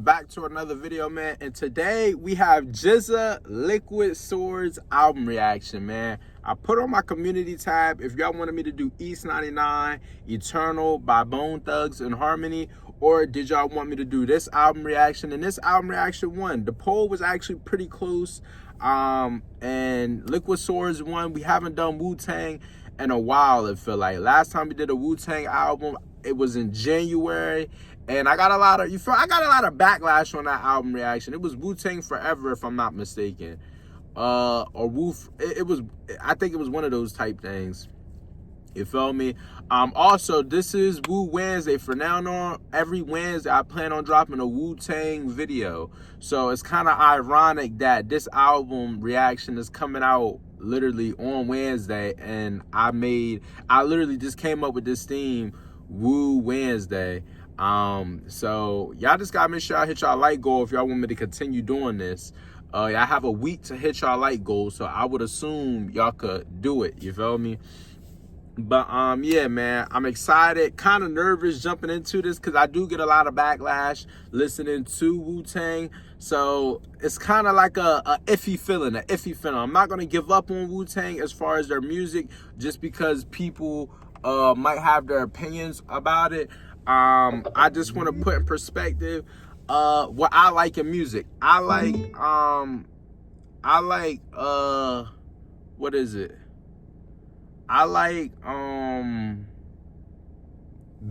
Back to another video, man, and today we have GZA Liquid Swords album reaction, man. I put on my community tab if y'all wanted me to do East 99, Eternal by Bone Thugs and Harmony, or did y'all want me to do this album reaction? And this album reaction won. The poll was actually pretty close, and Liquid Swords won. We haven't done Wu-Tang in a while, it feel like. Last time we did a Wu-Tang album, it was in January. And I got a lot of backlash on that album reaction. It was Wu-Tang Forever, if I'm not mistaken. I think it was one of those type things. You feel me? Also, this is Wu Wednesday. For now on, every Wednesday, I plan on dropping a Wu-Tang video. So it's kind of ironic that this album reaction is coming out literally on Wednesday. And I literally just came up with this theme, Wu Wednesday. So y'all just gotta make sure y'all hit y'all like goal if y'all want me to continue doing this. I have a week to hit y'all like goal, so I would assume y'all could do it, you feel me? But yeah, man, I'm excited, kind of nervous jumping into this because I do get a lot of backlash listening to Wu-Tang. So it's kind of like a iffy feeling, I'm not gonna give up on Wu-Tang as far as their music, just because people might have their opinions about it. I just want to put in perspective what I like in music. I like what is it? I like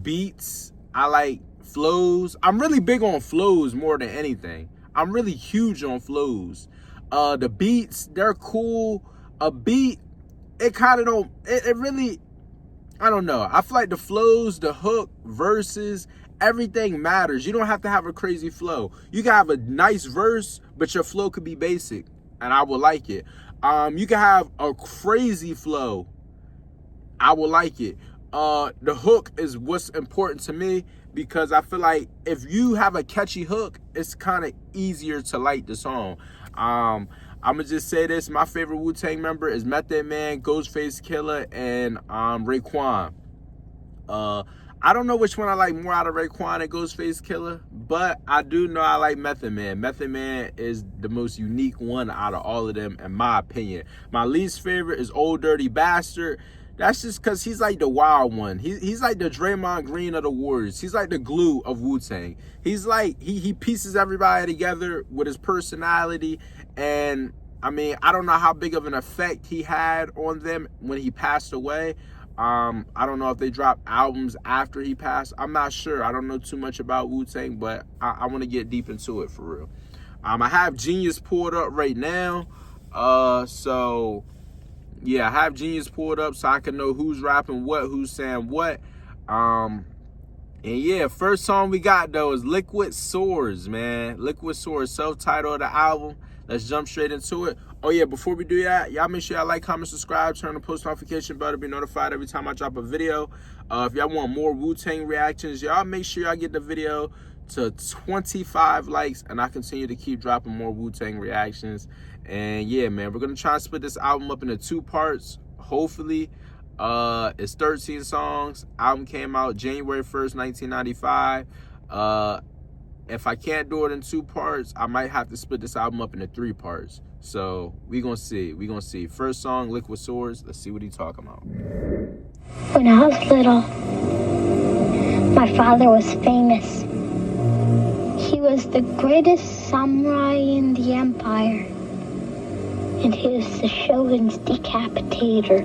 beats. I like flows. I'm really big on flows more than anything. I'm really huge on flows. The beats, they're cool. A beat, it kind of don't, it really, I don't know. I feel like the flows, the hook, verses, everything matters. You don't have to have a crazy flow. You can have a nice verse, but your flow could be basic, and I will like it. You can have a crazy flow. I will like it. The hook is what's important to me, because I feel like if you have a catchy hook, it's kind of easier to like the song. I'm gonna just say this: my favorite Wu-Tang member is Method Man, Ghostface Killah, and Raekwon. I don't know which one I like more out of Raekwon and Ghostface Killah, but I do know I like Method Man. Method Man is the most unique one out of all of them, in my opinion. My least favorite is Old Dirty Bastard. That's just because he's like the wild one. He's like the Draymond Green of the Warriors. He's like the glue of Wu-Tang. He's like, he pieces everybody together with his personality. And I mean, I don't know how big of an effect he had on them when he passed away. I don't know if they dropped albums after he passed. I'm not sure. I don't know too much about Wu-Tang, but I want to get deep into it for real. I have Genius pulled up right now. So yeah, I have Genius pulled up so I can know who's rapping what, who's saying what. And yeah, first song we got though is Liquid Swords, man. Liquid Swords, self-titled of the album. Let's jump straight into it. Oh yeah, before we do that, y'all make sure y'all like, comment, subscribe, turn the post notification bell to be notified every time I drop a video. If y'all want more Wu-Tang reactions, y'all make sure y'all get the video to 25 likes, and I continue to keep dropping more Wu-Tang reactions. And yeah, man, we're gonna try and split this album up into 2 parts. Hopefully, it's 13 songs. Album came out January 1st, 1995. If I can't do it in 2 parts, I might have to split this album up into 3 parts. So we gonna see. First song, Liquid Swords. Let's see what he's talking about. When I was little, my father was famous. He was the greatest samurai in the empire, and he was the shogun's decapitator.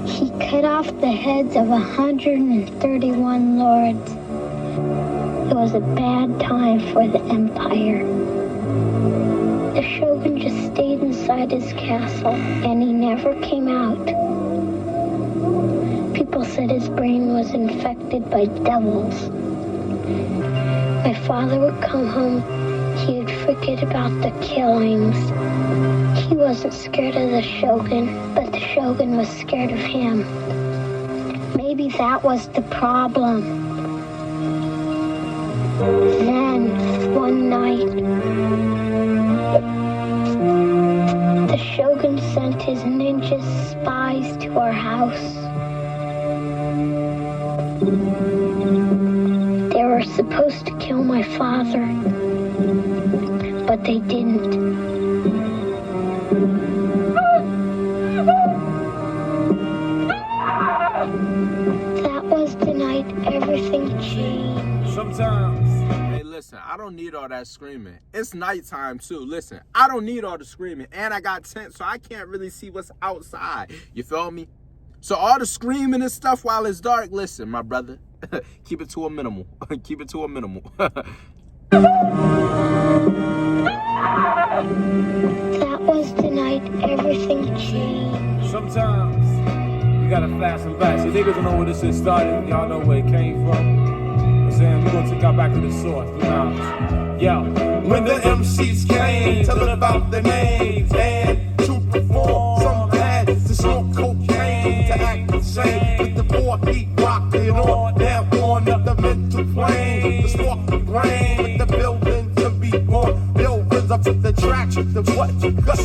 He cut off the heads of 131 lords. It was a bad time for the empire. The shogun just stayed inside his castle, and he never came out. People said his brain was infected by devils. My father would come home, he would forget about the killings. He wasn't scared of the shogun, but the shogun was scared of him. Maybe that was the problem. Then, one night, the shogun sent his ninja spies to our house. They were supposed to kill my father, but they didn't. That was the night everything changed. Sometimes. Hey, listen, I don't need all that screaming. It's nighttime too. Listen, I don't need all the screaming. And I got tent, so I can't really see what's outside. You feel me? So all the screaming and stuff while it's dark, listen, my brother, keep it to a minimal. Keep it to a minimal. That was the night everything changed. Sometimes you gotta fast and back. See, niggas don't know where this shit started. Y'all know where it came from. I'm saying we're gonna take y'all back to the source. Yo. When the MCs came, telling about their names and to perform, some had to smoke cocaine to act insane. With the 4 heat rocking on, down on the mental plane. The spark the brain with the building to be born. Buildings up to the track, the what you got.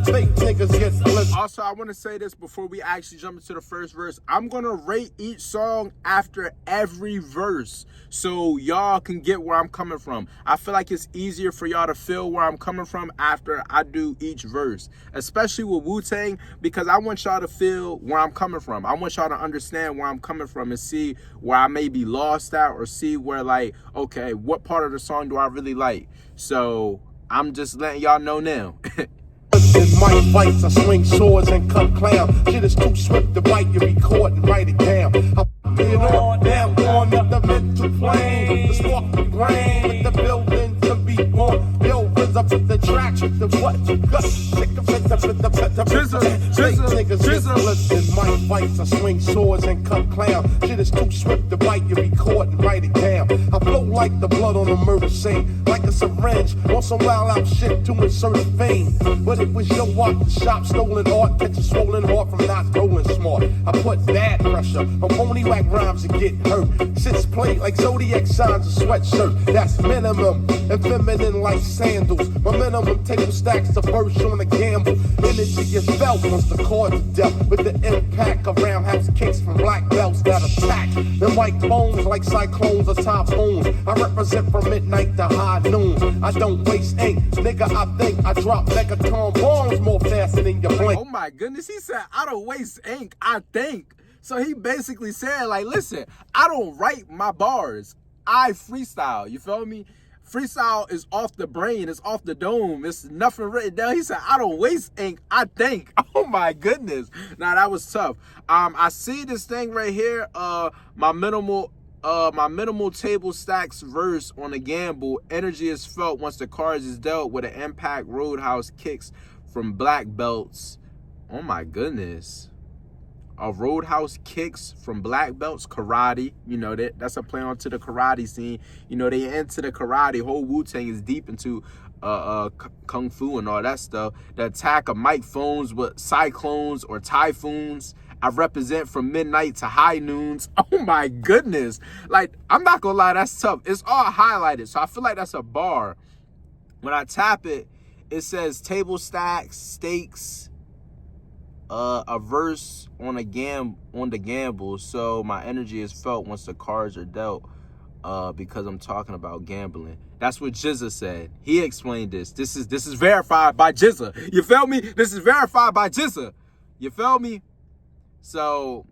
Fake niggas get split. Also, I want to say this before we actually jump into the first verse. I'm going to rate each song after every verse so y'all can get where I'm coming from. I feel like it's easier for y'all to feel where I'm coming from after I do each verse, especially with Wu-Tang, because I want y'all to feel where I'm coming from. I want y'all to understand where I'm coming from and see where I may be lost at, or see where, like, okay, what part of the song do I really like? So I'm just letting y'all know now. In my fights, I swing swords and cut clowns. Shit is too swift to bite, you record and write it down. I get on down on the mental plane. The spark the brain with the building to be born. Buildings up to the track, the what you got. Niggas in my fights, I swing swords and cut clowns. Shit is too swift to bite, you record and write it down. I flow like the blood on a murder scene, like a syringe on some wild out shit to insert a vein. But it was your walk the shop, stolen art, catch a swollen heart from not rolling smart. I put bad pressure on phony whack rhymes and get hurt. Sits plate like zodiac signs, a sweatshirt. That's minimum and feminine like sandals. My minimum table stacks the verse on a gamble. Energy is felt once the cards are dealt. With the impact of roundhouse kicks from black belts that attack. Them white bones like cyclones or typhoons. I represent from midnight to high noon. I don't waste ink, nigga. I think I drop megaton bombs more faster than your blink. Oh my goodness, he said, I don't waste ink, I think. So he basically said, like, listen, I don't write my bars, I freestyle, you feel me? Freestyle is off the brain, it's off the dome, it's nothing written down. He said, I don't waste ink, I think. Oh my goodness. Now that was tough. I see this thing right here, my minimal table stacks verse on the gamble. Energy is felt once the cards is dealt with an impact roadhouse kicks from black belts. Oh my goodness. A roadhouse kicks from black belts, karate. You know, that's a play onto the karate scene. You know, they into the karate. Whole Wu-Tang is deep into kung fu and all that stuff. The attack of mic phones with cyclones or typhoons. I represent from midnight to high noons. Oh my goodness. Like, I'm not gonna lie, that's tough. It's all highlighted, so I feel like that's a bar. When I tap it, it says table stacks, stakes, a verse on the gamble. So my energy is felt once the cards are dealt, because I'm talking about gambling. That's what GZA said. He explained this. This is verified by GZA. You feel me? This is verified by GZA. You feel me? So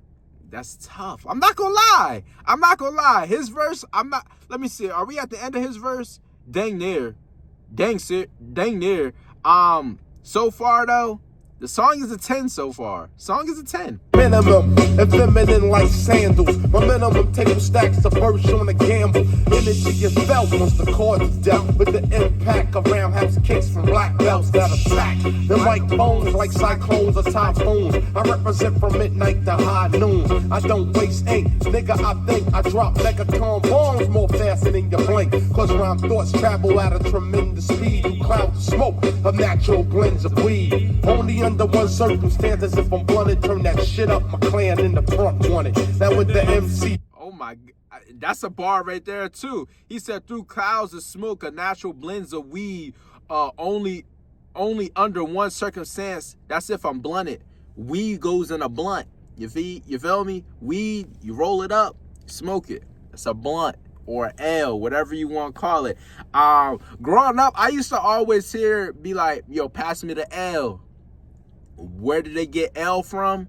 that's tough. I'm not gonna lie. His verse, let me see. Are we at the end of his verse? Dang near. So far though, the song is a 10 so far. Song is a 10. Minimum and feminine like sandals. My minimum table stacks the verse on a gamble. Energy is felt once the cards is dealt. With the impact of roundhouse kicks from black belts that attack. Them white bones like cyclones or typhoons. I represent from midnight to high noon. I don't waste ink, nigga. I think I drop megaton bombs more faster than your blink. Cause rhyme thoughts travel at a tremendous speed. You clouds of smoke of natural blends of weed. Only under one circumstance, as if I'm blunted, turn that shit up, my clan in the front wanted. That with the MC. Oh my, that's a bar right there too. He said through clouds of smoke, a natural blends of weed, only under one circumstance. That's if I'm blunted. Weed goes in a blunt. You feel me? Weed, you roll it up, smoke it. It's a blunt or L, whatever you want to call it. Growing up, I used to always be like, yo, pass me the L. Where did they get L from?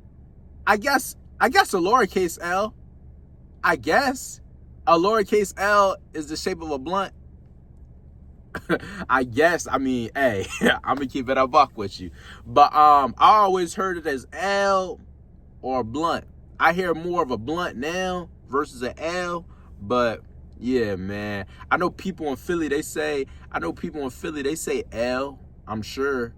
I guess a lowercase L. I guess a lowercase L is the shape of a blunt. I guess. I mean, hey, I'm gonna keep it a buck with you. But I always heard it as L or blunt. I hear more of a blunt now versus an L, but yeah, man. I know people in Philly, they say L, I'm sure.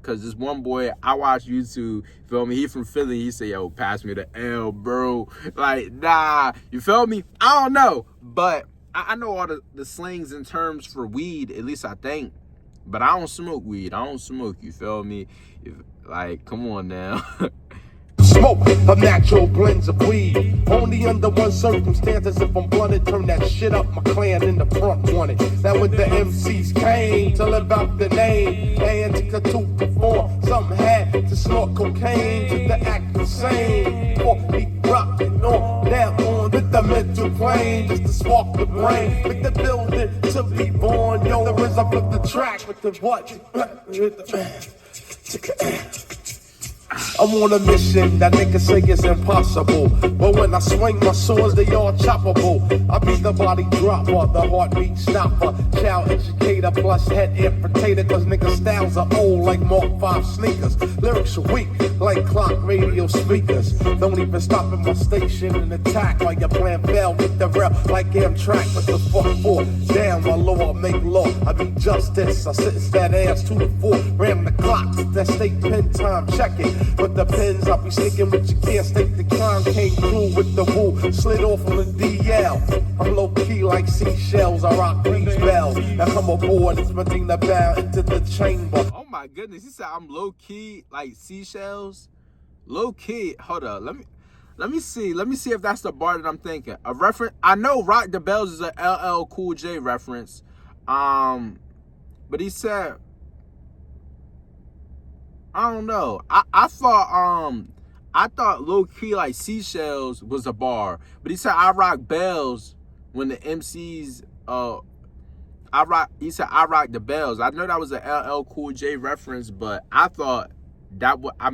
Cause this one boy, I watch YouTube, feel me? He from Philly, he say, yo, pass me the L, bro. Like, nah, you feel me? I don't know, but I know all the slangs and terms for weed, at least I think. But I don't smoke weed. I don't smoke, you feel me? Like, come on now. Smoke of natural blends of weed. Only under one circumstance, as if I'm blunted, turn that shit up. My clan in the front wanted. That when the MCs came to live out the name, and to perform, some had to snort cocaine to act insane. Or be rocking on down on the mental plane, just to spark the brain, make the building to be born. Yo, there is up with the track with the what? I'm on a mission that niggas say is impossible, but when I swing my swords, they all choppable. I beat the body dropper, the heartbeat stopper, child educator plus head amputator, cause niggas styles are old like Mark 5 sneakers. Lyrics are weak like clock radio speakers. Don't even stop at my station and attack while you're playing bell with the rail like Amtrak. What the fuck for? Damn, my law, make law. I be justice. I sentence that ass 2 to 4. Ram the clock, that state pen time, check it. But the pins I'll be sticking with, you can't state the crime. Came through with the woo, slid off on the DL. I'm low key like seashells, I rock these bells. Now come aboard, it's my thing to bow into the chamber. Oh my goodness, he said I'm low key like seashells. Low key, hold up, let me see if that's the bar that I'm thinking. A reference, I know Rock the Bells is a LL Cool J reference. But he said, I don't know. I thought low key like seashells was a bar, but he said I rock bells when the MCs he said I rock the bells. I know that was a LL Cool J reference, but I thought that I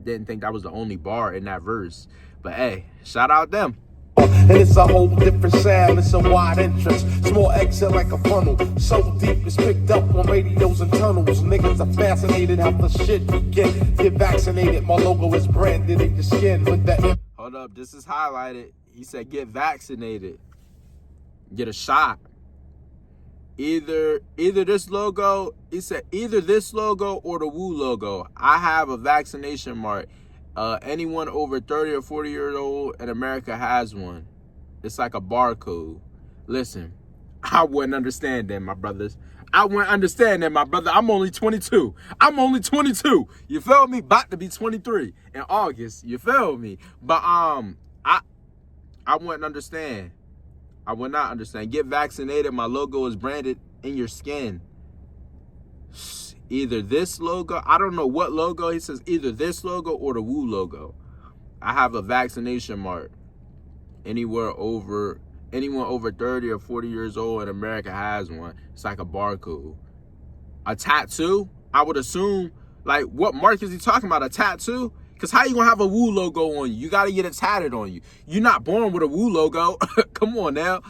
didn't think that was the only bar in that verse. But hey, shout out them. And it's a whole different sound, it's a wide entrance, small exit like a funnel, so deep it's picked up on radios and tunnels. Niggas are fascinated how the shit begin. Get vaccinated, my logo is branded in your skin with the... Hold up, this is highlighted. He said get vaccinated, get a shot. Either this logo, he said either this logo or the Woo logo. I have a vaccination mark. Anyone over 30 or 40 years old in America has one. It's like a barcode. Listen, I wouldn't understand that, my brothers. I wouldn't understand that, my brother. I'm only 22. You feel me? About to be 23 in August. You feel me? But I wouldn't understand. I would not understand. Get vaccinated. My logo is branded in your skin. Either this logo, I don't know what logo. He says either this logo or the Woo logo. I have a vaccination mark. Anyone over 30 or 40 years old in America has one. It's like a barcode. A tattoo? I would assume, like, what mark is he talking about? A tattoo? Because how you going to have a Woo logo on you? You got to get it tatted on you. You're not born with a Woo logo. Come on now.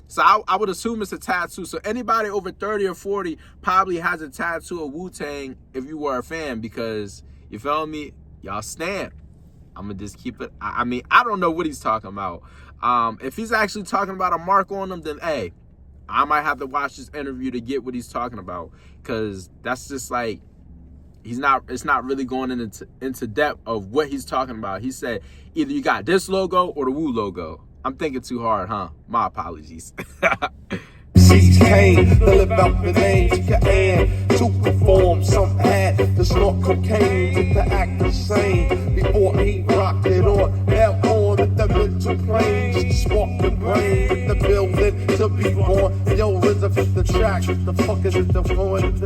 So I would assume it's a tattoo. So anybody over 30 or 40 probably has a tattoo of Wu-Tang if you were a fan, because, you feel me? Y'all stamp. I'm going to just keep it. I mean, I don't know what he's talking about. If he's actually talking about a mark on them, then, hey, I might have to watch this interview to get what he's talking about, because that's just like, it's not really going into depth of what he's talking about. He said either you got this logo or the Woo logo. I'm thinking too hard, huh? My apologies. Seeds came to live out the name and to perform. Some had to snort cocaine to act the same. Before he rocked it on, now on the mental plane, just to spark the brain with the building to be born. Yo, RZA for the track. What the fuck is it the point?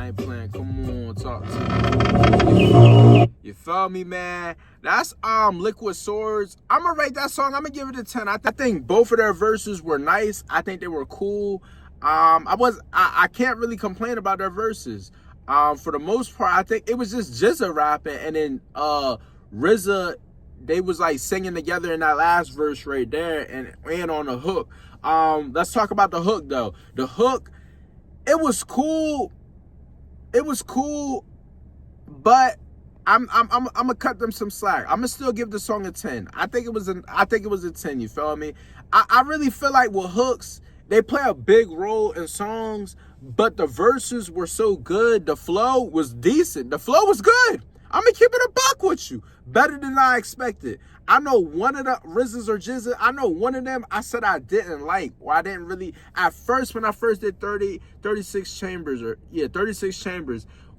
I ain't playing. Come on, talk to me. You feel me, man? That's Liquid Swords. I'm gonna rate that song. I'm gonna give it a 10. I think both of their verses were nice. I think they were cool. I can't really complain about their verses. For the most part, I think it was just GZA rapping, and then RZA, they was like singing together in that last verse right there, and on the hook. Let's talk about the hook though. The hook, it was cool. It was cool, but I'm gonna cut them some slack. I'm gonna still give the song a 10. I think it was a 10. You feel me? I really feel like with hooks, they play a big role in songs, but the verses were so good. The flow was decent. The flow was good. I'm gonna keep it a buck with you. Better than I expected. I know one of the RZAs or GZA, I know one of them I said I didn't like, or I didn't really, at first, when I first did 36 chambers,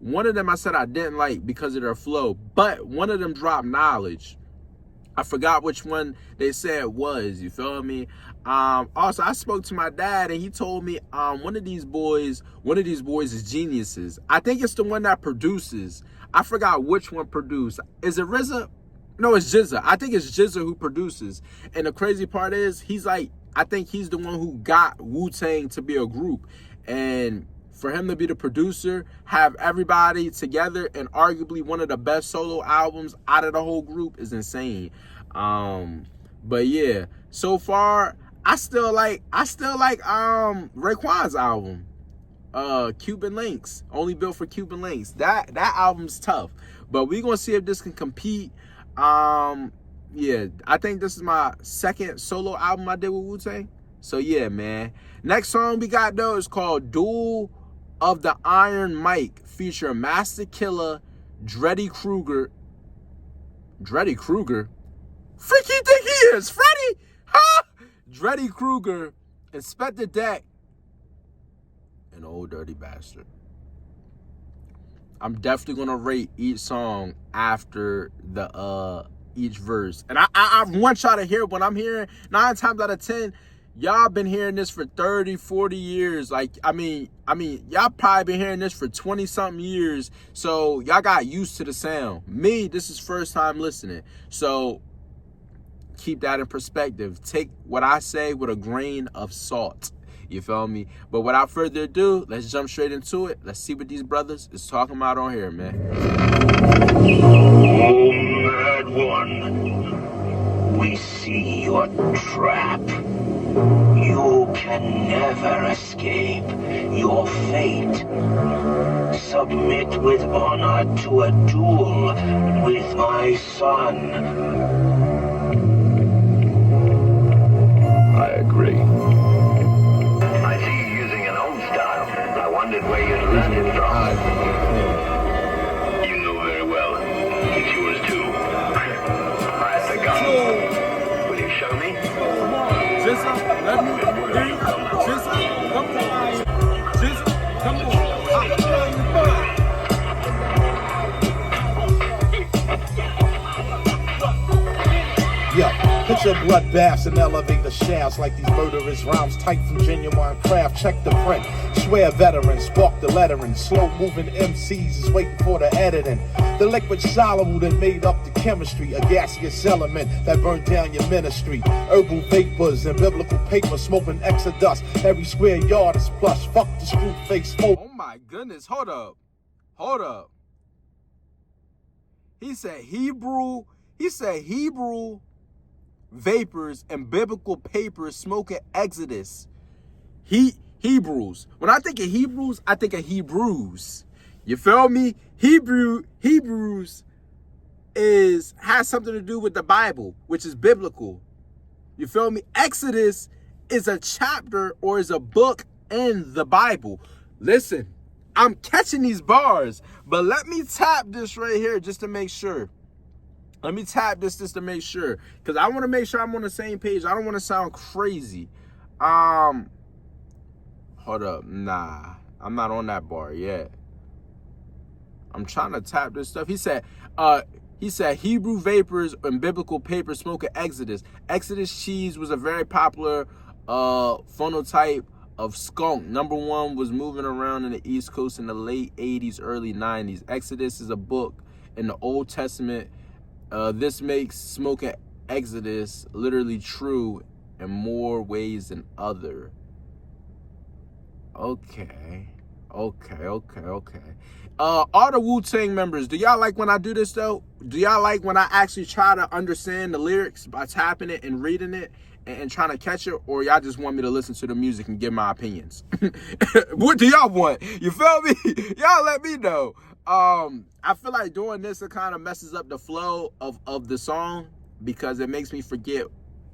one of them I said I didn't like because of their flow, but one of them dropped knowledge. I forgot which one they said it was, you feel me? Also, I spoke to my dad and he told me one of these boys is geniuses. I think it's the one that produces. I forgot which one produced. Is it RZA? No, it's GZA. I think it's GZA who produces. And the crazy part is, I think he's the one who got Wu-Tang to be a group. And for him to be the producer, have everybody together, and arguably one of the best solo albums out of the whole group is insane. But yeah, so far, I still like Raekwon's album. Cuban Links, only built for Cuban Links. That album's tough, but we gonna see if this can compete. Yeah, I think this is my second solo album I did with Wu-Tang. So yeah, man. Next song we got though is called Duel of the Iron Mike, featuring Master Killer, Dreddy Kruger. Freaky think he is, Freddy? Huh? Dreddy Kruger, Inspector Deck, and Old Dirty Bastard. I'm definitely gonna rate each song after the each verse. And I want y'all to hear what I'm hearing. 9 times out of 10, y'all been hearing this for 30, 40 years. Like, I mean, y'all probably been hearing this for 20 something years. So y'all got used to the sound. Me, this is first time listening. So keep that in perspective. Take what I say with a grain of salt. You feel me? But without further ado, let's jump straight into it. Let's see what these brothers is talking about on here, man. Oh, mad one. We see your trap. You can never escape your fate. Submit with honor to a duel with my son. I agree. I see you using an old style. I wondered where you'd learned it from. You know very well. It's yours too. Alright, the gun. Will you show me? Come on, GZA, let me hear you. GZA, come on. GZA, come on. Yeah, picture bloodbaths and elevator shafts like these murderous rhymes tight from genuine craft. Check the print, swear veterans, spark the lettering. Slow moving MCs is waiting for the editing. The liquid soluble that made up the chemistry, a gaseous element that burned down your ministry. Herbal vapors and biblical paper, smoking exodus. Every square yard is plush. Fuck the screw face smoke. Oh my goodness, hold up. He said Hebrew vapors and biblical papers smoking exodus. Hebrews. When I think of Hebrews, I think of Hebrews. You feel me? Hebrews has something to do with the Bible, which is biblical. You feel me? Exodus is a chapter or is a book in the Bible. Listen, I'm catching these bars, but let me tap this right here just to make sure. Let me tap this just to make sure, because I want to make sure I'm on the same page. I don't want to sound crazy. Hold up. Nah, I'm not on that bar yet. I'm trying to tap this stuff. He said Hebrew vapors and biblical paper smoking exodus. Exodus cheese was a very popular phenotype of Skunk. Number 1 was moving around in the East Coast in the late 80s, early 90s. Exodus is a book in the Old Testament. This makes smoking Exodus literally true in more ways than other. Okay. All the Wu-Tang members, do y'all like when I do this though? Do y'all like when I actually try to understand the lyrics by tapping it and reading it and trying to catch it? Or y'all just want me to listen to the music and give my opinions? What do y'all want? You feel me? Y'all let me know. I feel like doing this, it kind of messes up the flow of the song because it makes me forget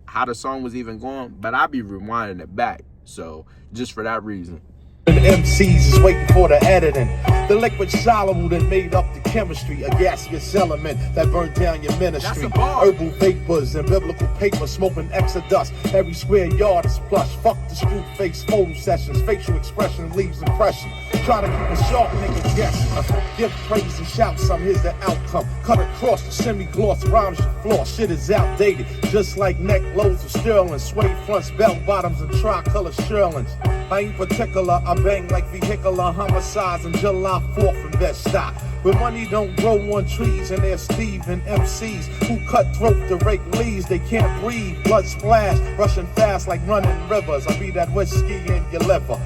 how the song was even going, but I be rewinding it back. So just for that reason. And MCs is waiting for the editing. The liquid soluble that made up the chemistry, a gaseous element that burned down your ministry. Herbal vapors and biblical paper, smoking exodus. Every square yard is plush. Fuck the screw face photo sessions. Facial expression leaves impression. Try to keep a sharp nigga guessing. Give praise and shout some, here's the outcome. Cut across the semi-gloss, rhymes your floor. Shit is outdated, just like neck loads of sterling. Suede fronts, bell bottoms, and tricolor shirlings. I ain't particular, I bang like vehicular homicides in July 4th in Bed-Stuy. But money don't grow on trees, and there's Steve and MCs who cut throat to rake leaves. They can't breathe, blood splash, rushing fast like running rivers. I be that whiskey in your liver.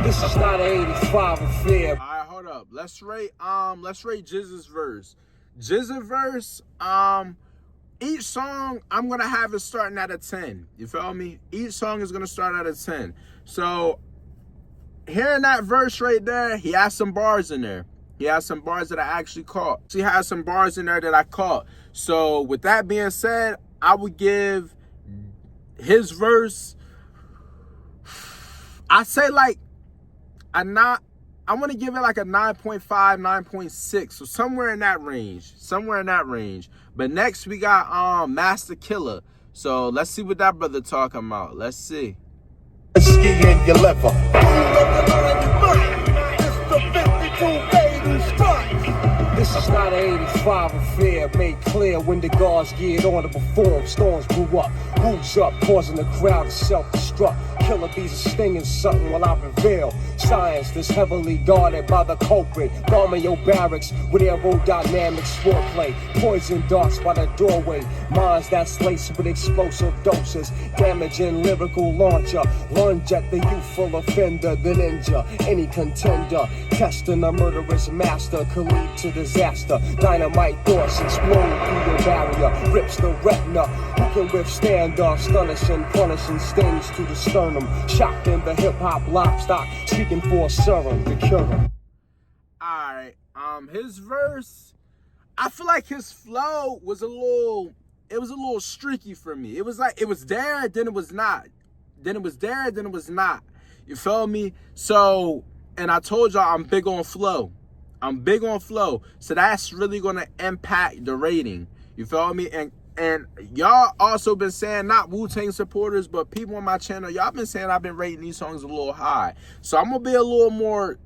This is not an 85 affair. All right, hold up. Let's rate GZA's verse. GZA verse, each song I'm gonna have it starting at a 10. You feel me? Each song is gonna start at a 10. So hearing that verse right there, he has some bars in there. He has some bars that I actually caught. He has some bars in there that I caught. So with that being said, I would give his verse, I say like a 9. I want to give it like a 9.5, 9.6. So somewhere in that range. But next we got Master Killer. So let's see what that brother talking about. Let's see. Whiskey in your liver. This is not an 85 affair, made clear when the guards geared on to perform. Storms blew up, roofs up, causing the crowd to self-destruct. Killer bees are stinging something while I prevail. Science that's heavily guarded by the culprit. Garmio barracks with aerodynamic foreplay. Poison darts by the doorway. Minds that's laced with explosive doses. Damaging lyrical launcher. Lunge at the youthful offender, the ninja. Any contender. Testing a murderous master could lead to disaster. Dynamite thoughts explode through your barrier. Rips the retina. Who can withstand astonishing, punishing stings to the sternum? Shocked in the hip-hop livestock. Speaking for a serum to cure him. Alright, his verse, I feel like his flow was a little streaky for me. It was like, it was there, then it was not. Then it was there, then it was not. You feel me? So, and I told y'all I'm big on flow. So that's really gonna impact the rating. You feel me? And y'all also been saying, not Wu-Tang supporters, but people on my channel, y'all been saying I've been rating these songs a little high. So I'm gonna be a little more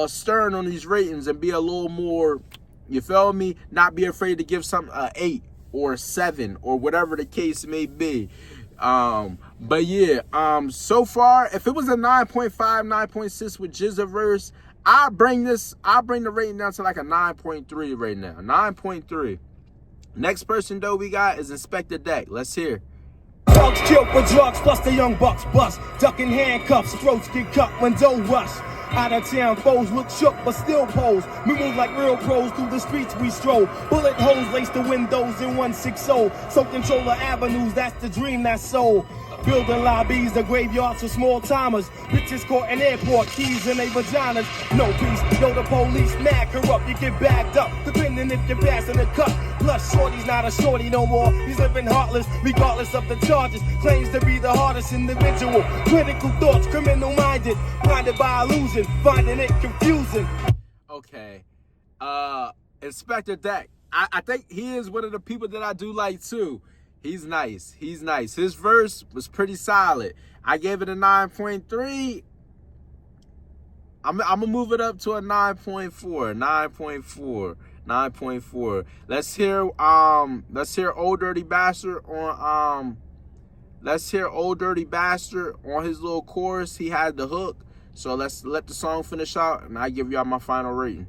stern on these ratings and be a little more, you feel me? Not be afraid to give something an 8 or a 7 or whatever the case may be. But yeah, so far, if it was a 9.5, 9.6 with GZA verse, I'll bring the rating down to like a 9.3 right now. 9.3. Next person though we got is Inspector Deck. Let's hear. Thugs killed for drugs, plus the young bucks bust. Ducking handcuffs, throats get cut when dough rush. Out of town foes look shook but still pose. We move like real pros through the streets we stroll. Bullet holes lace the windows in 160. So control the avenues, that's the dream, that's soul. Building lobbies, the graveyards for small timers. Bitches caught in airport, keys in their vaginas. No peace, yo, the police mad corrupt. You get bagged up, depending if you're passing the cut. Plus, shorty's not a shorty no more. He's living heartless, regardless of the charges. Claims to be the hardest individual. Critical thoughts, criminal minded. Blinded by illusion, finding it confusing. Okay. Inspector Deck. I think he is one of the people that I do like too. He's nice. His verse was pretty solid. I gave it a 9.3. I'm gonna move it up to a 9.4. 9.4. Let's hear Old Dirty Bastard on Old Dirty Bastard on his little chorus. He had the hook. So let's let the song finish out, and I give y'all my final rating.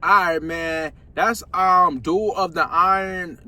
Alright, man. That's Duel of the Iron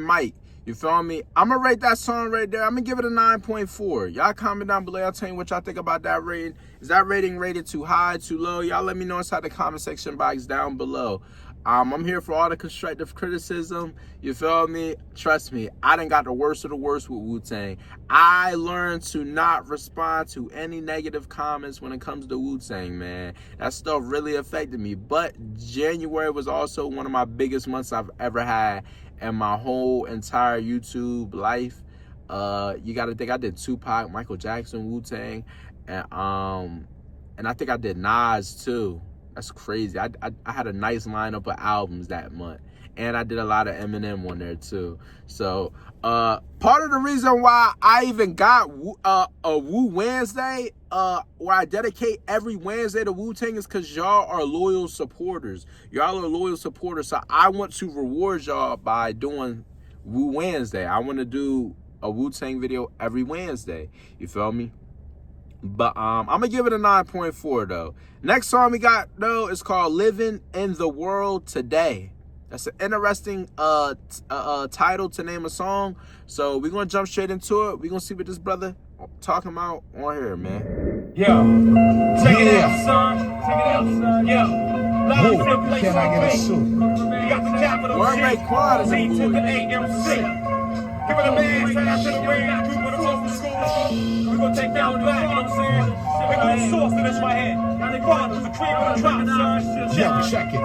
Mic. You feel me? I'm gonna rate that song right there. I'm gonna give it a 9.4. Y'all comment down below. I'll tell you what y'all think about that rating. Is that rating rated too high, too low? Y'all let me know inside the comment section box down below. I'm here for all the constructive criticism. You feel me? Trust me, I done got the worst of the worst with Wu-Tang. I learned to not respond to any negative comments when it comes to Wu-Tang, man. That stuff really affected me. But January was also one of my biggest months I've ever had in my whole entire YouTube life. You gotta think I did Tupac, Michael Jackson, Wu-Tang, and I think I did Nas too. That's crazy. I had a nice lineup of albums that month. And I did a lot of Eminem on there too. So part of the reason why I even got a Wu Wednesday, where I dedicate every Wednesday to Wu-Tang, is because y'all are loyal supporters. Y'all are loyal supporters. So I want to reward y'all by doing Wu Wednesday. I want to do a Wu-Tang video every Wednesday. You feel me? But I'm gonna give it a 9.4 though. Next song we got though is called Living in the World Today. That's an interesting title to name a song. So we're gonna jump straight into it. We're gonna see what this brother talking about on here, man. Yo, check it out, son. Check it out, son. Yo, live from the place Can I get a suit? You got the capital Word G, make quad. Z to the AMC. Give it a man, shout out to the range, group of the local school. We gonna take down black, you know what I'm saying? Make a little sauce to this my head. Now they run through the crib with a drop, son. Yeah, check it.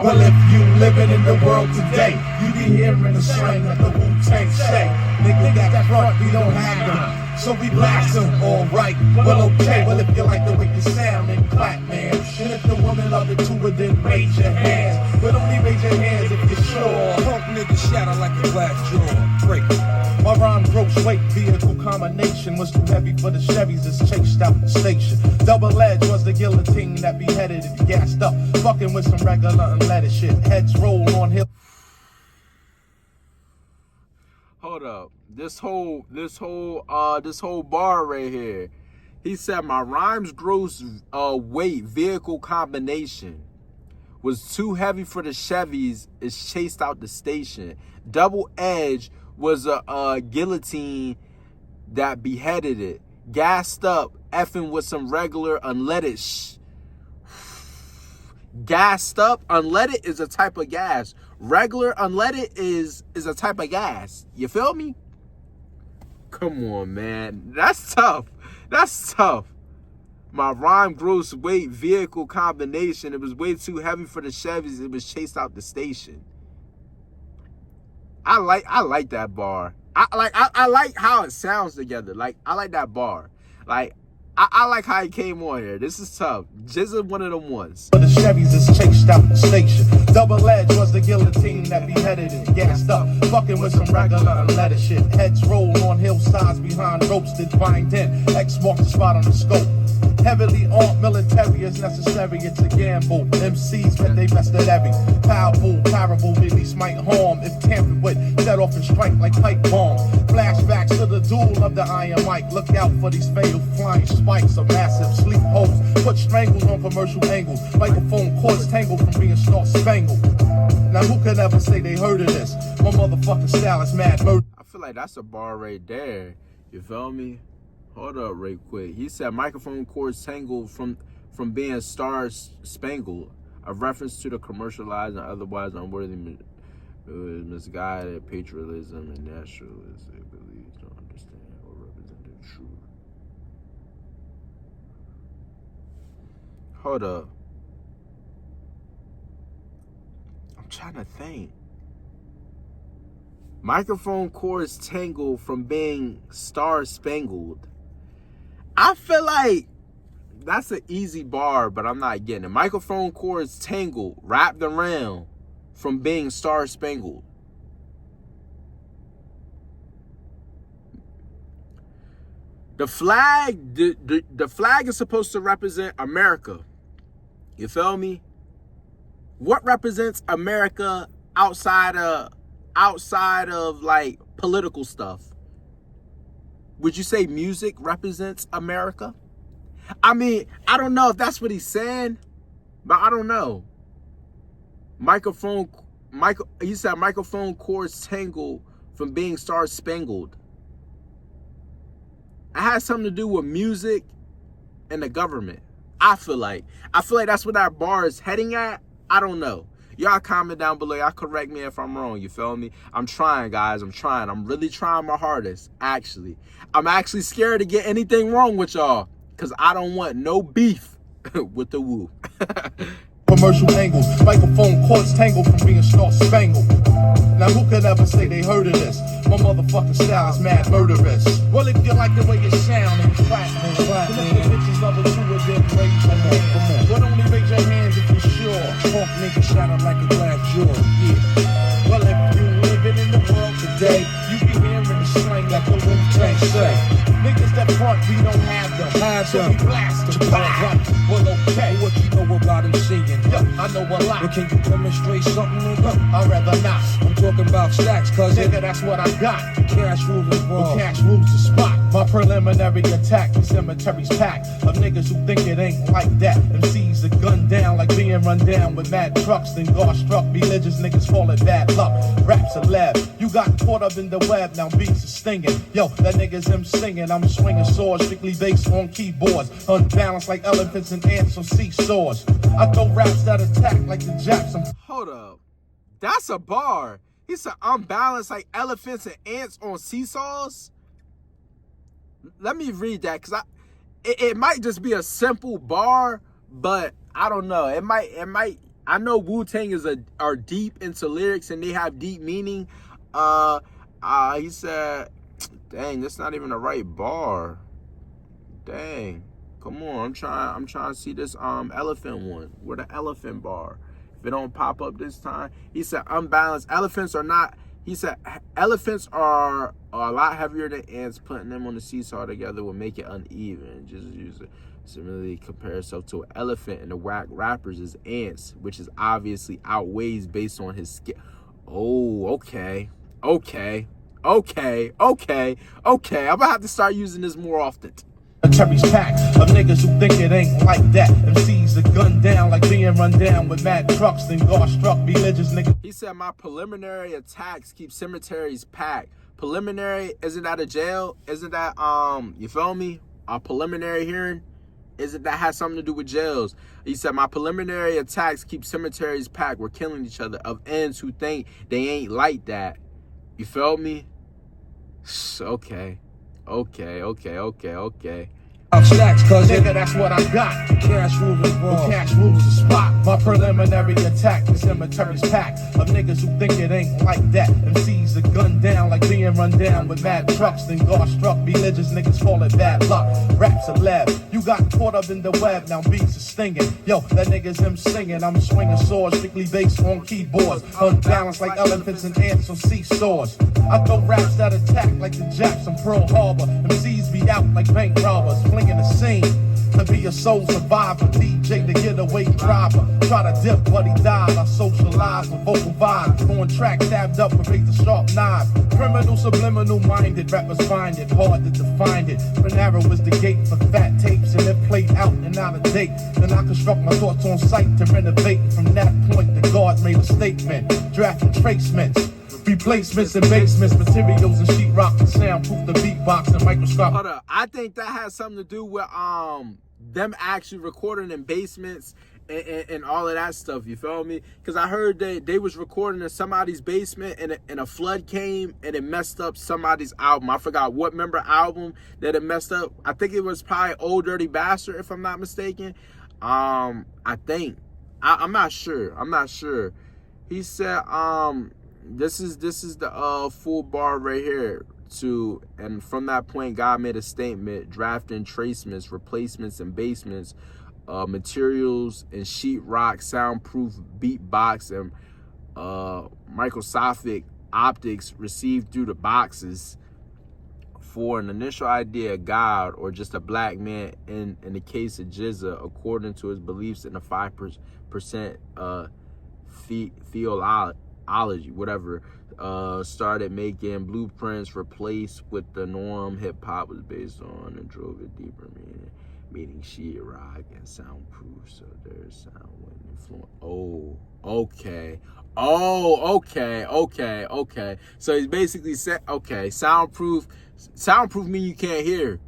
Well, if you living in the world today, you be hearing the slang that the Wu-Tang say. Niggas that front, we don't have them. So we blast them, alright, well okay. Well, if you like the way you sound, then clap, man. And if the woman love it too, then raise your hands. But only raise your hands if you're sure. Punk nigga shatter like a glass jaw. Break. My rhyme gross weight vehicle combination was too heavy for the Chevys, it's chased out the station. Double edge was the guillotine that beheaded it, gassed up, fucking with some regular unleaded shit. Heads roll on hill. Hold up. This whole bar right here. He said my rhymes gross weight vehicle combination was too heavy for the Chevys, it's chased out the station. Double edge was a guillotine that beheaded it. Gassed up, effing with some regular unleaded Gassed up, unleaded is a type of gas. Regular unleaded is a type of gas. You feel me? Come on, man. That's tough. That's tough. My rhyme gross weight vehicle combination. It was way too heavy for the Chevys. It was chased out the station. I like that bar. I like how it sounds together. Like, I like that bar. Like, I like how he came on here. This is tough. GZA one of them ones. The Chevys is chased out the station. Double edge was the guillotine that beheaded it. Gassed up, fucking with some regular unleaded shit. Heads roll on hillsides behind ropes that bind in. X marks the spot on the scope. Heavily armed military is necessary, it's a gamble. MCs bet they best at every. Powerful, parable, release might harm. If tampered with, set off and strike like pipe bomb. Flashbacks to the duel of the iron mic. Look out for these fatal flying spikes of massive sleep holes. Put strangles on commercial angles. Microphone cords tangled from being star-spangled. Now who could ever say they heard of this? My motherfucking style is mad murder. I feel like that's a bar right there. You feel me? Hold up right quick. He said microphone cords tangled from being star spangled, a reference to the commercialized and otherwise unworthy misguided patriotism and nationalism beliefs don't understand or represent the truth. Hold up. I'm trying to think. Microphone cords tangled from being star spangled. I feel like that's an easy bar, but I'm not getting it. Microphone cords tangled, wrapped around from being star spangled. The flag, the flag is supposed to represent America. You feel me? What represents America outside of like political stuff? Would you say music represents America? I mean, I don't know if that's what he's saying, but I don't know. He said microphone cords tangled from being star spangled. It has something to do with music and the government. I feel like that's what that bar is heading at. I don't know. Y'all comment down below. Y'all correct me if I'm wrong. You feel me? I'm trying, guys. I'm trying. I'm really trying my hardest, actually. I'm actually scared to get anything wrong with y'all because I don't want no beef with the woo. Commercial angles, microphone cords tangled from being star spangled. Now who could ever say they heard of this? My motherfucking style is mad murderous. Well, if you like the way it sound and flat, the bitches level 2 and then raise your hand. But only raise your hands if you're sure. Punk nigga shattered like a glass jaw, yeah. Well, if you living in the world today, you be hearing the slang like the Wu-Tang say. Niggas that front, we don't have them. So we blast them. Well, okay. What you know about him singing? Yo, I know a lot. But can you demonstrate something, nigga? I'd rather not. I'm talking about stacks, cuz Nigga, that's what I got. cash rules Well, involved. cash rules the spot. My preliminary attack, the cemetery's packed of niggas who think it ain't like that. MCs are gunned down like being run down with mad trucks. Then God struck religious niggas fall at bad luck. Raps are lab. You got caught up in the web, now beats are stinging. Yo, that nigga's him singing. I'm swinging swords, strictly based on keyboards. Unbalanced like elephants and ants on seesaws. I throw raps that attack like the Jackson. Hold up. That's a bar. He said unbalanced like elephants and ants on seesaws. Let me read that because it might just be a simple bar, but I don't know. It might. I know Wu-Tang are deep into lyrics and they have deep meaning. He said, dang, that's not even the right bar. Dang. Come on, I'm trying to see this elephant one. Where the elephant bar? If it don't pop up this time. He said unbalanced. Elephants are not. He said elephants are a lot heavier than ants. Putting them on the seesaw together will make it uneven. Just use it. Similarly, compare yourself to an elephant, and the whack rappers is ants, which is obviously outweighs based on his skill. Oh, okay. I'm gonna have to start using this more often. Terry's pack of niggas who think it ain't like that. MCs are gunned down like being run down with mad trucks. Then God struck religious niggas. He said my preliminary attacks keep cemeteries packed. Preliminary, isn't that a jail? Isn't that you feel me? A preliminary hearing? Isn't that has something to do with jails? He said my preliminary attacks keep cemeteries packed. We're killing each other of ends who think they ain't like that. You feel me? Okay. Stacks, cuz Nigga, that's what I got. cash rules involved. Cash rules the spot. My preliminary attack, the cemetery's packed of niggas who think it ain't like that. MCs are gunned down like being run down with mad trucks. Then God struck religious niggas fall at bad luck. Raps are lab. You got caught up in the web, now beats are stinging. Yo, that nigga's him singing. I'm swinging swords, strictly based on keyboards. Unbalanced like elephants and ants on seesaws. I throw raps that attack like the Jackson Pearl Harbor. MCs be out like bank robbers, flinging the scene. To be a soul survivor, DJ the getaway driver. Try to dip, but he died. I socialize with vocal vibes. On track, stabbed up with razor sharp knives. Criminal, subliminal minded, rappers find it hard to define it. But narrow is the gate for fat tapes, and it played out and out of date. Then I construct my thoughts on sight to renovate. From that point, the God made a statement, drafting tracements. Replacements and basements, materials and sheetrock, and soundproof the beatbox and microscope. Hold up, I think that has something to do with them actually recording in basements and all of that stuff. You feel me? Because I heard they was recording in somebody's basement and a flood came and it messed up somebody's album. I forgot what member album that it messed up. I think it was probably Old Dirty Bastard, if I'm not mistaken. I think I'm not sure. He said this is the full bar right here. And from that point, God made a statement drafting tracements, replacements, and basements, materials and sheetrock, soundproof beatbox, and microscopic optics received through the boxes for an initial idea of God or just a black man in the case of GZA, according to his beliefs in the 5% theology, whatever. Started making blueprints, replaced with the norm hip-hop was based on, and drove it deeper, meaning sheetrock and soundproof, so there's sound when influence. Okay. So he's basically said, okay, soundproof mean you can't hear.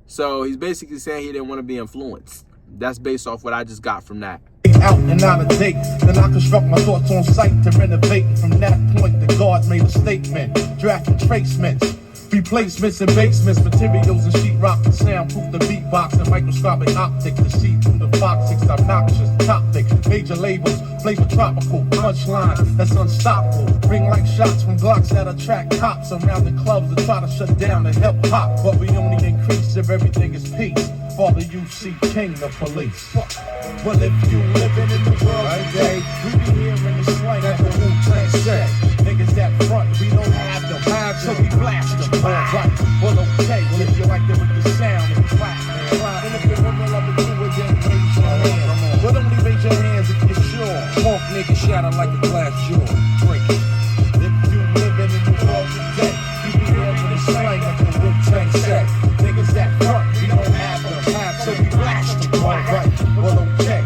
So he's basically saying he didn't want to be influenced. That's based off what I just got from that. Out and out of date, then I construct my thoughts on sight to renovate. From that point, the God made a statement, drafting tracements, replacements and basements, materials and sheetrock, and soundproof the beatbox, and microscopic optic to see through the foxics, obnoxious topic, major labels, flavor tropical, punchline that's unstoppable, ring like shots from Glocks that attract cops around the clubs to try to shut down the hip hop, but we only increase if everything is peace. Father, you see king the police. Well, if you living in the world today, we be hearing the slang that the Wu-Tang say. Niggas that front, we don't have them, so we blast them. Alright, well, okay, well, if you like them with the sound and clap, and if you're real love to do it, then raise your hands. But only raise your hands if you're sure. Punk nigga shatter like a glass jaw. Break it. If you living in the world today, we be hearing the slang that the Wu-Tang say. Niggas that front, we don't have them, so we blast them. Alright, well, okay.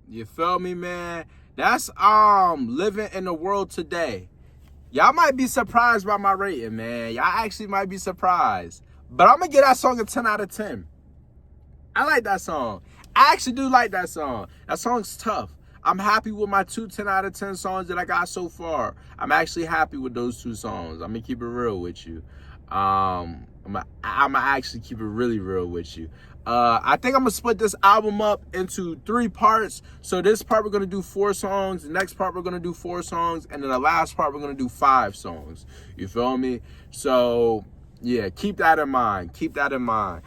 You feel me, man? That's living in the world today. Y'all might be surprised by my rating, man. Y'all actually might be surprised. But I'm gonna give that song a 10 out of 10. I like that song. I actually do like that song. That song's tough. I'm happy with my 2 10 out of 10 songs that I got so far. I'm actually happy with those 2 songs. I'm gonna keep it real with you. I'm gonna actually keep it really real with you. I think I'm gonna split this album up into 3 parts. So this part we're gonna do 4 songs. The next part we're gonna do 4 songs, and then the last part we're gonna do 5 songs. You feel me? So yeah, keep that in mind. Keep that in mind.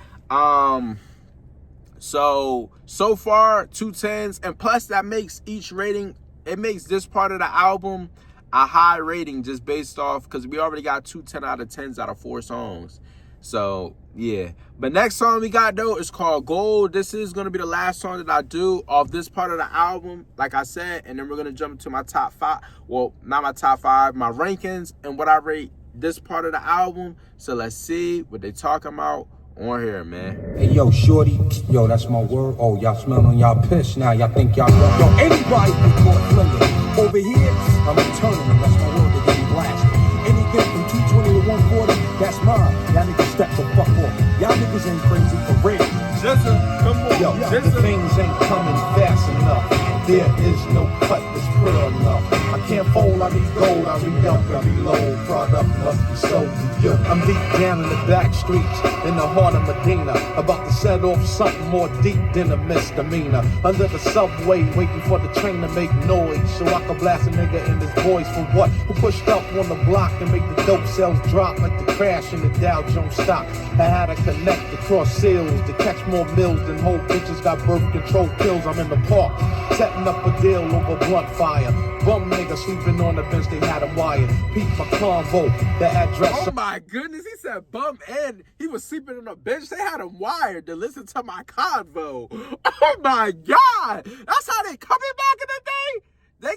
So far 2 10s, and plus that makes each rating. It makes this part of the album a high rating just based off because we already got 2 10 out of 10s out of 4 songs. So yeah, but next song we got though is called Gold. This is gonna be the last song that I do off this part of the album, like I said, and then we're gonna jump into my top 5. Well, not my top 5, my rankings and what I rate this part of the album. So let's see what they talking about on here, man. Hey, yo, shorty, yo, that's my word. Oh, y'all smelling y'all piss now. Y'all think y'all yo, anybody can caught flinging. Over here, I'm eternal. That's my word. They're getting blasted. Anything from 220 to 140, that's mine. Y'all niggas step the fuck off. Y'all niggas ain't crazy for real. GZA, come on. Yo, the things ain't coming fast enough. There is no cut that's clear enough. I I can't fold, I need gold. I re-up and reload. Product must be sold to you. I'm deep down in the back streets, in the heart of Medina, about to set off something more deep than a misdemeanor. Under the subway, waiting for the train to make noise, so I can blast a nigga in his voice for what? Who pushed up on the block and make the dope sales drop like the crash in the Dow Jones stock. I had to connect across sales to catch more mills than whole bitches got birth control pills. I'm in the park, setting up a deal over blunt fire. Bum nigga sleeping on the bench, they had him wired. Peep my convo, the address. Oh my goodness, he said bum and he was sleeping on a bench. They had him wired to listen to my convo. Oh my God, that's how they coming back in the day. They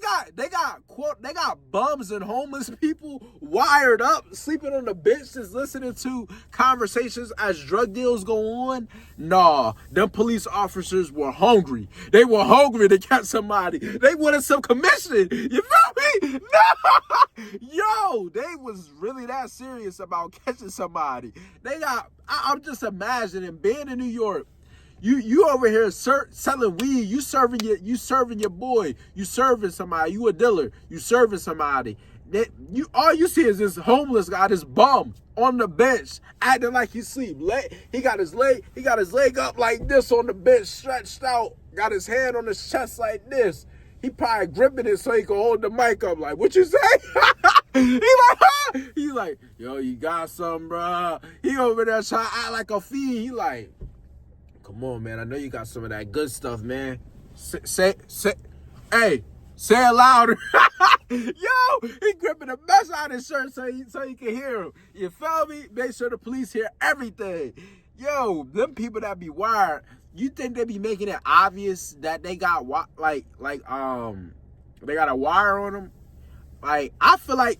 got bums and homeless people wired up, sleeping on the bench, just listening to conversations as drug deals go on. Nah, them police officers were hungry. They were hungry to catch somebody. They wanted some commission. You feel me? No, yo, they was really that serious about catching somebody. I'm just imagining being in New York. You over here selling weed. You serving your boy. You serving somebody. You a dealer. You serving somebody. All you see is this homeless guy, this bum on the bench, acting like he sleep. He got his leg up like this on the bench, stretched out. Got his hand on his chest like this. He probably gripping it so he can hold the mic up. Like, what you say? He like, huh? He like, yo, you got something, bro? He over there trying to act like a fiend. He like, come on, man. I know you got some of that good stuff, man. Say it louder. Yo, he gripping the mess out of his shirt so you can hear him. You feel me? Make sure the police hear everything. Yo, them people that be wired, you think they be making it obvious that they got they got a wire on them? Like, I feel like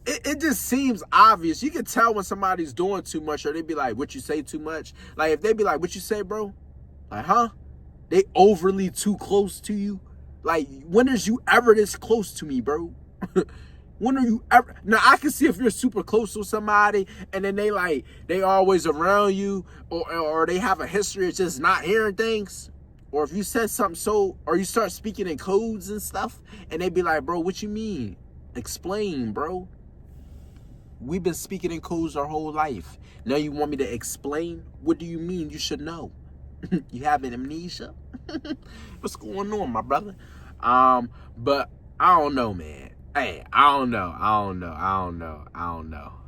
it just seems obvious. You can tell when somebody's doing too much, or they be like, what you say too much? Like, if they be like, what you say, bro? Like, huh? They overly too close to you? Like, when is you ever this close to me, bro? When are you ever? Now, I can see if you're super close to somebody and then they always around you, or they have a history of just not hearing things. Or if you said something or you start speaking in codes and stuff, and they be like, bro, what you mean? Explain, bro. We've been speaking in codes our whole life. Now you want me to explain? What do you mean? You should know. You have an amnesia? What's going on, my brother? But I don't know, man. Hey, I don't know.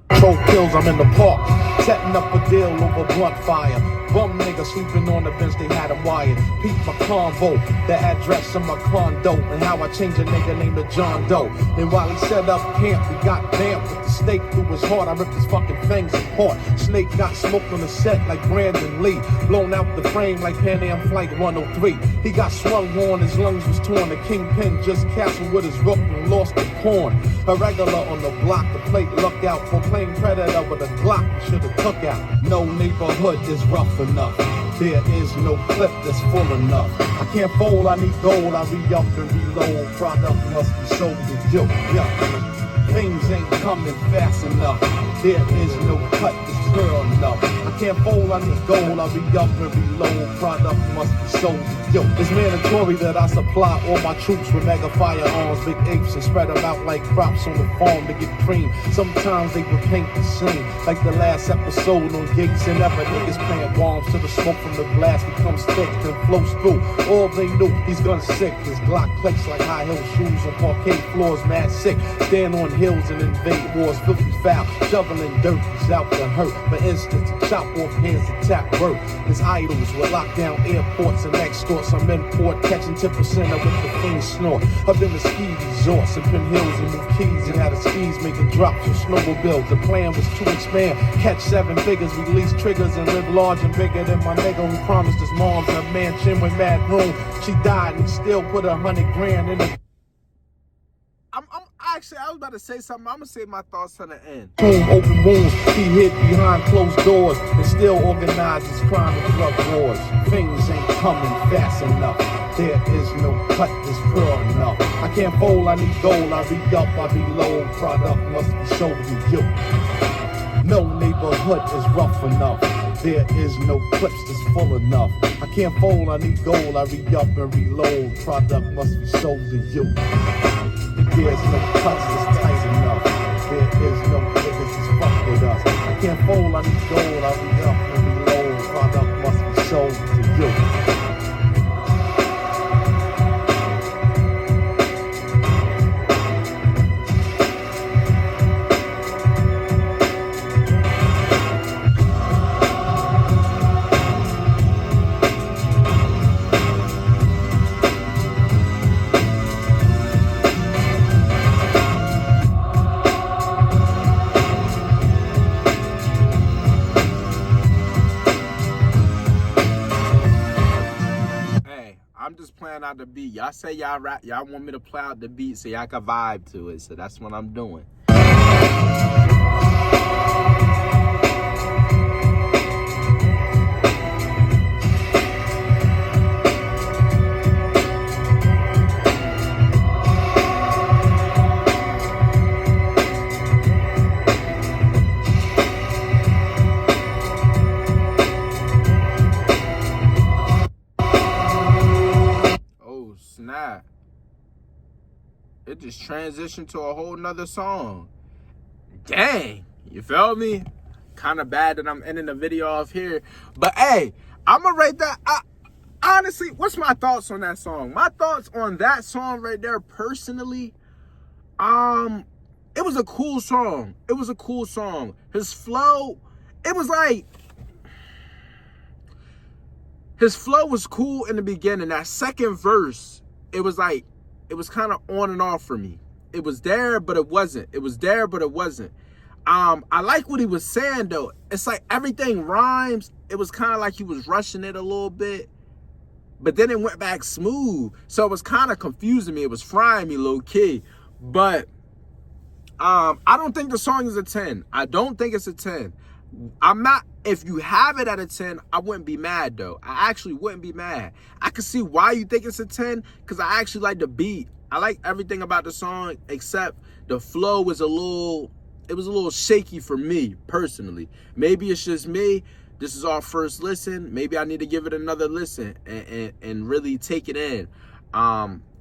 Control pills, I'm in the park, setting up a deal over blunt fire. Bum nigga sleeping on the bench, they had him wired. Peep my convo, the address of my condo, and how I changed a nigga named John Doe. And while he set up camp, we got damp with the stake through his heart. I ripped his fucking fangs apart. Snake got smoked on the set like Brandon Lee, blown out the frame like Pan Am Flight 103. He got swung on, his lungs was torn. The kingpin just castled with his rook and lost the corn. A regular on the block, the plate luck out for plain predator with a Glock, should have took out. No neighborhood is rough enough. There is no clip that's full enough. I can't fold, I need gold. I re-up and reload. Product must be sold to you. Yeah. Things ain't coming fast enough. There is no cut that's clear enough. I can't fold, I need gold. I re-up and reload. Product must be sold to you. It's mandatory that I supply all my troops with mega firearms, big apes, and spread them out like crops on the farm to get cream. Sometimes they would paint the scene, like the last episode on Gigs and Ever. Niggas playing bombs till the smoke from the blast becomes thick and flows through. All they knew, he's gun sick. His Glock clicks like high heel shoes on parquet floors, mad sick. Stand on hills and invade wars, filthy foul, shoveling dirt. He's out to hurt. For instance, to chop off hands to tap birth. His idols will lock down airports and extort some import, catching 10% of with the fiend snort. I've been to ski resorts and been hills and moved keys and had a skis making drops with snowmobiles. The plan was to expand, catch 7 figures, release triggers, and live large and bigger than my nigga who promised his mom's a mansion with mad room. She died and he still put 100 grand in it. I was about to say something. I'm gonna save my thoughts to the end. Open wounds, he hid behind closed doors and still organizes crime and drug wars. Things ain't coming fast enough. There is no cut that's pure enough. I can't fold, I need gold. I re-up, I reload. Product must be sold to you. No neighborhood is rough enough. There is no clips that's full enough. I can't fold, I need gold. I re-up and reload. Product must be sold to you. There's no cuts that's tight enough. There is no niggas that's fuck with us. I can't fold, I need gold, I'll be up and reload. Product must be sold to you. I'm just playing out the beat. Y'all say y'all rap, y'all want me to play out the beat so y'all can vibe to it. So that's what I'm doing. Snap. It just transitioned to a whole nother song. Dang, you feel me? Kind of bad that I'm ending the video off here, but hey, I'm gonna rate that. Honestly, what's my thoughts on that song? My thoughts on that song right there, personally, it was a cool song. It was a cool song. His flow, it was like, his flow was cool in the beginning. That second verse, it was like, it was kind of on and off for me. It was there, but it wasn't. It was there, but it wasn't. I like what he was saying, though. It's like everything rhymes. It was kind of like he was rushing it a little bit, but then it went back smooth. So it was kind of confusing me. It was frying me low key. But I don't think the song is a 10. I don't think it's a 10. I'm not, if you have it at a 10, I wouldn't be mad though. I actually wouldn't be mad. I can see why you think it's a 10, because I actually like the beat. I like everything about the song except the flow was a little, it was a little shaky for me personally. Maybe it's just me. This is our first listen. Maybe I need to give it another listen and really take it in.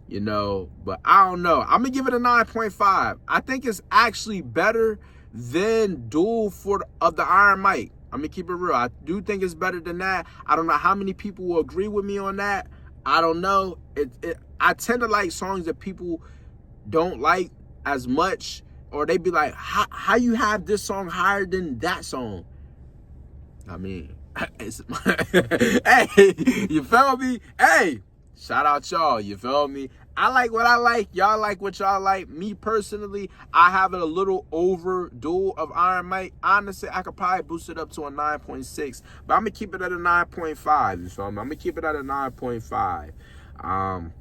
You know, but I don't know. I'm gonna give it a 9.5. I think it's actually better than Duel of the Iron Mike. I'm gonna keep it real. I do think it's better than that. I don't know how many people will agree with me on that. I don't know. I tend to like songs that people don't like as much, or they be like, how you have this song higher than that song? I mean, it's, hey, you feel me? Hey, shout out y'all, you feel me? I like what I like. Y'all like what y'all like. Me personally, I have it a little over Duel of Iron Mike. Honestly, I could probably boost it up to a 9.6, but I'm going to keep it at a 9.5. You feel me? I'm going to keep it at a 9.5.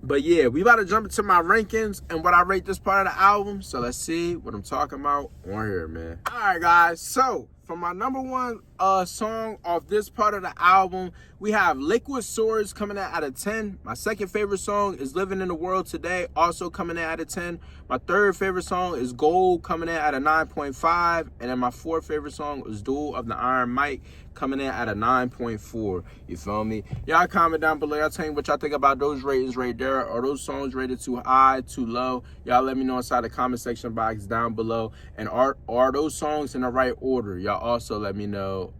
But yeah, we about to jump into my rankings and what I rate this part of the album. So let's see what I'm talking about on here, man. All right, guys. So for my number one song off this part of the album, we have Liquid Swords coming in at a 10. My second favorite song is Living in the World Today, also coming in at a 10. My third favorite song is Gold, coming in at a 9.5. And then my fourth favorite song is Duel of the Iron Mike, coming in at a 9.4. You feel me? Y'all comment down below. Y'all tell me what y'all think about those ratings right there. Are those songs rated too high, too low? Y'all let me know inside the comment section box down below. And are those songs in the right order? Y'all also let me know.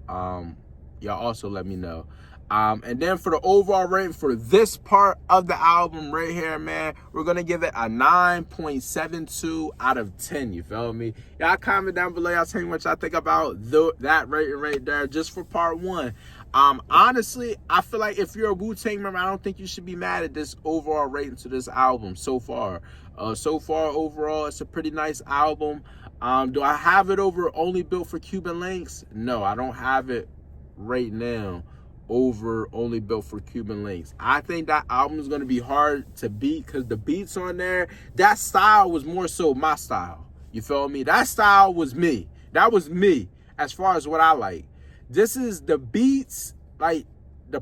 And then for the overall rating for this part of the album right here, man, we're going to give it a 9.72 out of 10. You feel me? Y'all comment down below. Y'all tell me what y'all think about that rating right there just for part one. Honestly, I feel like if you're a Wu-Tang member, I don't think you should be mad at this overall rating to this album so far. Overall, it's a pretty nice album. Do I have it over Only Built for Cuban Links? No, I don't have it right now over Only Built for Cuban Links. I think that album is going to be hard to beat because the beats on there, that style was more so my style. You feel me? That style was me. That was me as far as what I like. This is the beats, like the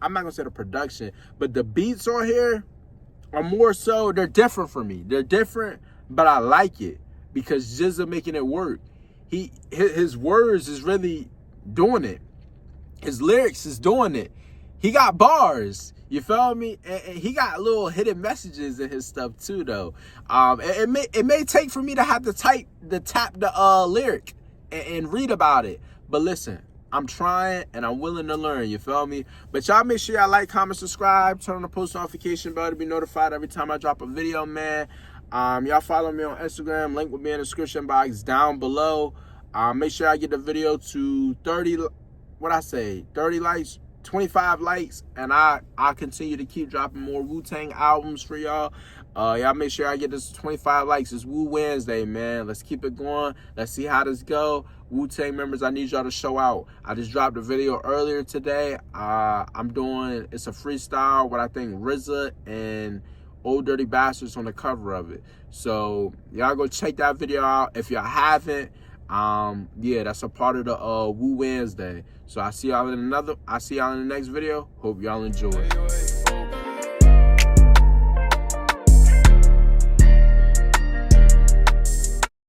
I'm not going to say the production, but the beats on here are more so, they're different for me. They're different, but I like it because GZA making it work. His words is really doing it. His lyrics is doing it. he got bars. You feel me? And he got little hidden messages in his stuff too, though. It may take for me to have to tap the lyric and read about it. But listen, I'm trying and I'm willing to learn. You feel me? But y'all make sure y'all like, comment, subscribe, turn on the post notification bell to be notified every time I drop a video, man. Y'all follow me on Instagram. Link will be in the description box down below. Make sure I get the video to 30 likes. 25 likes, and I continue to keep dropping more Wu-Tang albums for y'all. Y'all make sure I get this 25 likes. It's Wu Wednesday, man. Let's keep it going. Let's see how this go. Wu-Tang members, I need y'all to show out. I just dropped a video earlier today. It's a freestyle with I think RZA and Old Dirty Bastards on the cover of it. So y'all go check that video out if y'all haven't. Yeah, that's a part of the Wu Wednesday. So I see y'all in the next video. Hope y'all enjoy.